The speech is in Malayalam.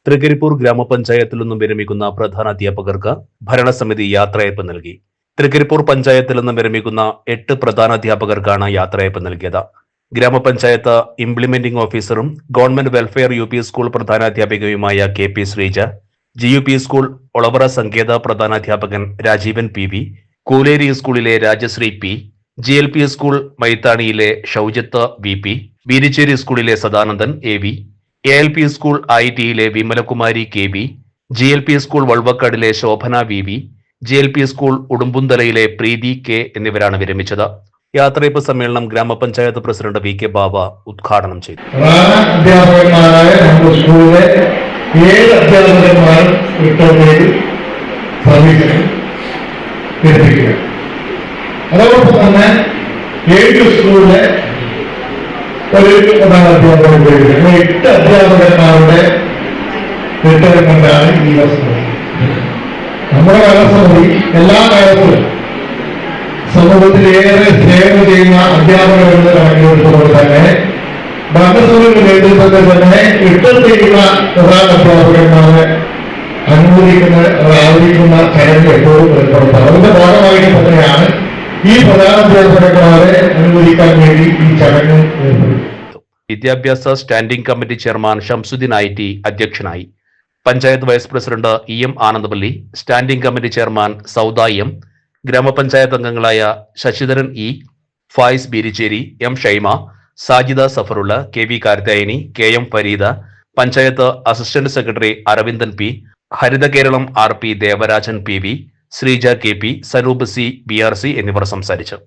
തൃക്കരിപ്പൂർ ഗ്രാമപഞ്ചായത്തിൽ നിന്നും വിരമിക്കുന്ന പ്രധാന അധ്യാപകർക്ക് ഭരണസമിതി യാത്രയയപ്പ് നൽകി. തൃക്കരിപ്പൂർ പഞ്ചായത്തിൽ നിന്നും വിരമിക്കുന്ന 8 പ്രധാന അധ്യാപകർക്കാണ് യാത്രയയപ്പ് നൽകിയത്. ഗ്രാമപഞ്ചായത്ത് ഇംപ്ലിമെന്റിംഗ് ഓഫീസറും ഗവൺമെന്റ് വെൽഫെയർ UP സ്കൂൾ പ്രധാനാധ്യാപികയുമായ KP Sreeja, GUP school Olavara Sanketha പ്രധാനാധ്യാപകൻ രാജീവൻ PV, കൂലേരി സ്കൂളിലെ രാജശ്രീ P, GLP സ്കൂൾ മൈത്താണിയിലെ ഷൌജത്ത് VP, ബീരിച്ചേരി സ്കൂളിലെ സദാനന്ദൻ AV, ALP സ്കൂൾ ITയിലെ വിമലകുമാരി KB, GLP സ്കൂൾ വൾവക്കാടിലെ ശോഭന VV, GLP സ്കൂൾ ഉടുമ്പുന്തലയിലെ പ്രീതി K എന്നിവരാണ് വിരമിച്ചത്. യാത്രയയപ്പ് സമ്മേളനം ഗ്രാമപഞ്ചായത്ത് പ്രസിഡന്റ് VK ബാബ ഉദ്ഘാടനം ചെയ്തു. അധ്യാപകന്മാരായ നമ്മുടെ സ്കൂളിലെ 7 അധ്യാപകന്മാരും റിട്ടയർഡ് സർവീസിന് എത്തിക്കുക. അതോടൊപ്പം തന്നെ 7 സ്കൂളിലെ ഒരു പ്രധാന അധ്യാപകർ 8 അധ്യാപകന്മാരുടെ റിട്ടയർമെന്റാണ് ഈ വർഷം. നമ്മുടെ കലാസമിതി എല്ലാ കാലത്തും സമൂഹത്തിൽ ഏറെ സേവന ചെയ്യുന്ന അധ്യാപകരെന്ന് കണക്കിലെടുത്തുകൊണ്ട് തന്നെ ഭരണസമിതിയുടെ നേതൃത്വത്തിൽ തന്നെ ഇട്ടത്തിരിക്കുന്ന പ്രധാന അധ്യാപകന്മാരെ ആദരിക്കുന്ന ചടങ്ങ് എപ്പോഴും ഏർപ്പെടുത്തുന്നത്. അതിന്റെ ഭാഗമായിട്ട് തന്നെയാണ് ഈ പ്രധാന അധ്യാപകന്മാരെ അനുമോദിക്കാൻ വേണ്ടി ഈ ചടങ്ങ് ഏർപ്പെടുത്തുന്നത്. വിദ്യാഭ്യാസ standing committee chairman Shamsuddin IT അധ്യക്ഷനായി. Panchayat vice president EM Anandavalli, standing committee chairman Souda M, ഗ്രാമപഞ്ചായത്ത് അംഗങ്ങളായ Sasidharan E, Fayis Beericheri, M Shaima, Sajida Safarulla, KV Karthiyayani, KM Fareeda, panchayat assistant secretary Aravindan P, Haritha Keralam RP Devarajan PV, Sreeja KP, Sanoop C, BRC എന്നിവർ സംസാരിച്ചു.